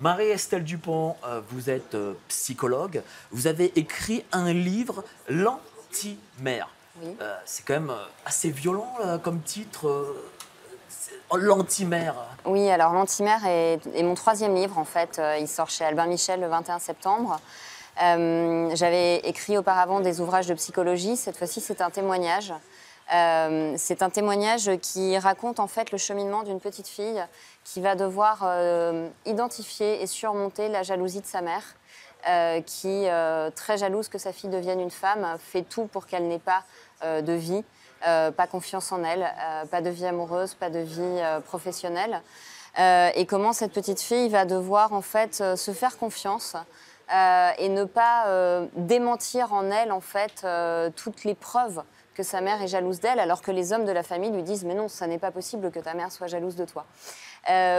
Marie-Estelle Dupont, vous êtes psychologue. Vous avez écrit un livre, L'anti-mère. Oui. C'est quand même assez violent comme titre, L'anti-mère. Oui, alors L'antimère est mon troisième livre en fait. Il sort chez Albin Michel le 21 septembre. J'avais écrit auparavant des ouvrages de psychologie. Cette fois-ci, c'est un témoignage. C'est un témoignage qui raconte en fait le cheminement d'une petite fille qui va devoir identifier et surmonter la jalousie de sa mère, qui, très jalouse que sa fille devienne une femme, fait tout pour qu'elle n'ait pas de vie, pas confiance en elle, pas de vie amoureuse, pas de vie professionnelle. Et comment cette petite fille va devoir en fait se faire confiance et ne pas démentir en elle en fait toutes les preuves que sa mère est jalouse d'elle, alors que les hommes de la famille lui disent « mais non, ça n'est pas possible que ta mère soit jalouse de toi ».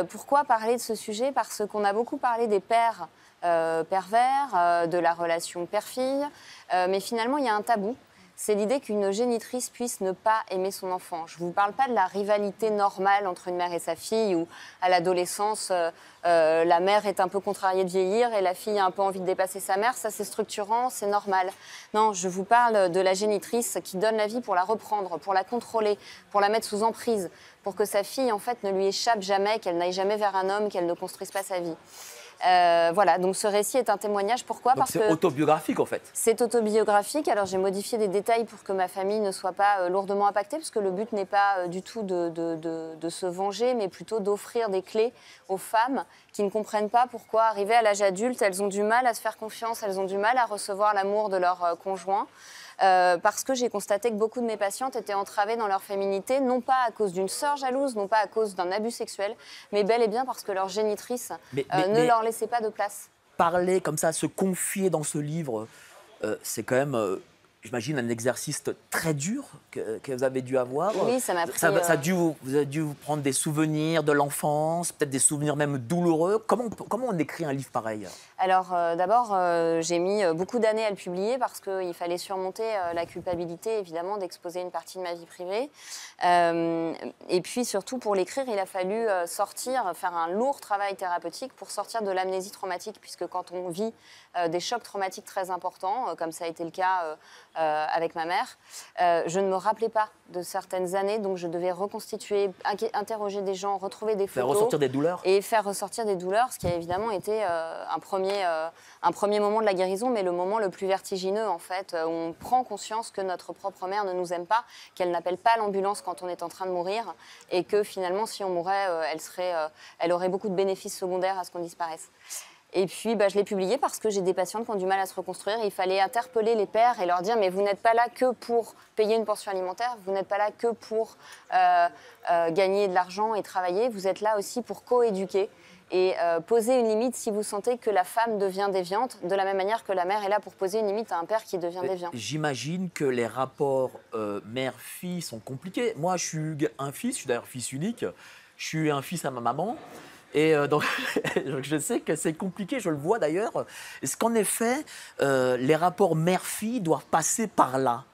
Pourquoi parler de ce sujet? Parce qu'on a beaucoup parlé des pères pervers, de la relation père-fille, mais finalement il y a un tabou. C'est l'idée qu'une génitrice puisse ne pas aimer son enfant. Je ne vous parle pas de la rivalité normale entre une mère et sa fille, où à l'adolescence, la mère est un peu contrariée de vieillir et la fille a un peu envie de dépasser sa mère. Ça, c'est structurant, c'est normal. Non, je vous parle de la génitrice qui donne la vie pour la reprendre, pour la contrôler, pour la mettre sous emprise, pour que sa fille, en fait, ne lui échappe jamais, qu'elle n'aille jamais vers un homme, qu'elle ne construise pas sa vie. Voilà, donc ce récit est un témoignage. Pourquoi? Donc c'est autobiographique en fait. C'est autobiographique. Alors j'ai modifié des détails pour que ma famille ne soit pas lourdement impactée, parce que le but n'est pas du tout de se venger, mais plutôt d'offrir des clés aux femmes qui ne comprennent pas pourquoi, arrivées à l'âge adulte, elles ont du mal à se faire confiance, elles ont du mal à recevoir l'amour de leur conjoint. Parce que j'ai constaté que beaucoup de mes patientes étaient entravées dans leur féminité, non pas à cause d'une sœur jalouse, non pas à cause d'un abus sexuel, mais bel et bien parce que leur génitrice ne leur laissait pas de place. Parler comme ça, se confier dans ce livre, c'est quand même, j'imagine, un exercice très dur que vous avez dû avoir. Oui, ça m'a pris... Ça a dû vous avez dû vous prendre des souvenirs de l'enfance, peut-être des souvenirs même douloureux. Comment on écrit un livre pareil? Alors d'abord, j'ai mis beaucoup d'années à le publier parce qu'il fallait surmonter la culpabilité, évidemment, d'exposer une partie de ma vie privée. Et puis surtout, pour l'écrire, il a fallu faire un lourd travail thérapeutique pour sortir de l'amnésie traumatique, puisque quand on vit des chocs traumatiques très importants, comme ça a été le cas avec ma mère, je ne me rappelais pas de certaines années, donc je devais reconstituer, interroger des gens, retrouver des photos. Faire ressortir des douleurs? Et faire ressortir des douleurs, ce qui a évidemment été un premier moment de la guérison, mais le moment le plus vertigineux, en fait, où on prend conscience que notre propre mère ne nous aime pas, qu'elle n'appelle pas l'ambulance quand on est en train de mourir, et que finalement, si on mourait, elle aurait beaucoup de bénéfices secondaires à ce qu'on disparaisse. Et puis, je l'ai publié parce que j'ai des patientes qui ont du mal à se reconstruire. Il fallait interpeller les pères et leur dire « mais vous n'êtes pas là que pour payer une pension alimentaire, vous n'êtes pas là que pour gagner de l'argent et travailler, vous êtes là aussi pour co-éduquer et poser une limite si vous sentez que la femme devient déviante, de la même manière que la mère est là pour poser une limite à un père qui devient déviant. » J'imagine que les rapports mère-fille sont compliqués. Moi, je suis un fils, je suis d'ailleurs fils unique, je suis un fils à ma maman. Et donc, je sais que c'est compliqué, je le vois d'ailleurs. Est-ce qu'en effet, les rapports mère-fille doivent passer par là?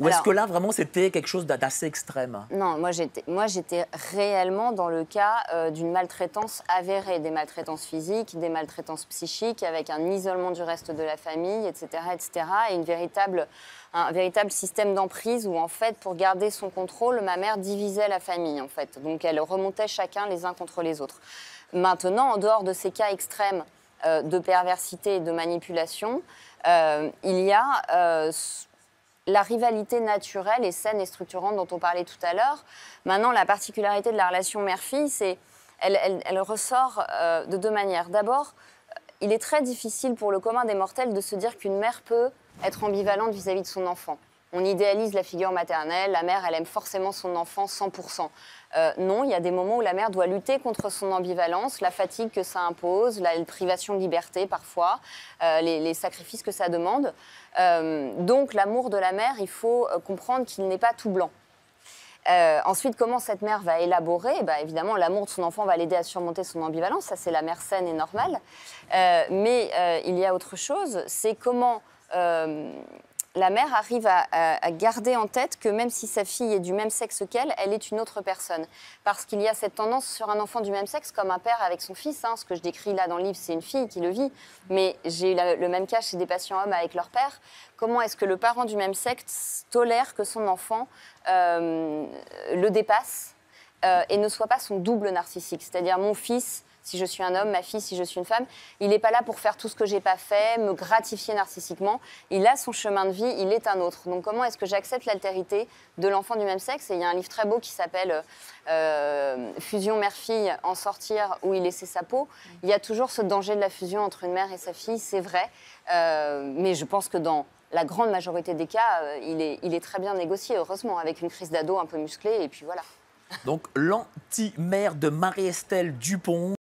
Ou est-ce que là, vraiment, c'était quelque chose d'assez extrême? Non, moi, j'étais réellement dans le cas d'une maltraitance avérée, des maltraitances physiques, des maltraitances psychiques, avec un isolement du reste de la famille, etc., etc., et un véritable système d'emprise où, en fait, pour garder son contrôle, ma mère divisait la famille, en fait. Donc, elle remontait chacun les uns contre les autres. Maintenant, en dehors de ces cas extrêmes de perversité et de manipulation, il y a la rivalité naturelle et saine et structurante dont on parlait tout à l'heure. Maintenant, la particularité de la relation mère-fille, c'est elle ressort de deux manières. D'abord, il est très difficile pour le commun des mortels de se dire qu'une mère peut être ambivalente vis-à-vis de son enfant. On idéalise la figure maternelle, la mère, elle aime forcément son enfant 100%. Non, il y a des moments où la mère doit lutter contre son ambivalence, la fatigue que ça impose, la privation de liberté parfois, les sacrifices que ça demande. Donc l'amour de la mère, il faut comprendre qu'il n'est pas tout blanc. Ensuite, comment cette mère va élaborer? Évidemment, l'amour de son enfant va l'aider à surmonter son ambivalence, ça c'est la mère saine et normale. Mais il y a autre chose, c'est comment la mère arrive à garder en tête que même si sa fille est du même sexe qu'elle, elle est une autre personne. Parce qu'il y a cette tendance sur un enfant du même sexe, comme un père avec son fils. Ce que je décris là dans le livre, c'est une fille qui le vit. Mais j'ai eu le même cas chez des patients hommes avec leur père. Comment est-ce que le parent du même sexe tolère que son enfant le dépasse et ne soit pas son double narcissique? C'est-à-dire mon fils, si je suis un homme, ma fille, si je suis une femme, il n'est pas là pour faire tout ce que je n'ai pas fait, me gratifier narcissiquement. Il a son chemin de vie, il est un autre. Donc comment est-ce que j'accepte l'altérité de l'enfant du même sexe? Et il y a un livre très beau qui s'appelle Fusion mère-fille, en sortir ou y laisser sa peau. Il y a toujours ce danger de la fusion entre une mère et sa fille, c'est vrai. Mais je pense que dans la grande majorité des cas, il est très bien négocié, heureusement, avec une crise d'ado un peu musclée, et puis voilà. Donc, l'anti-mère de Marie-Estelle Dupont.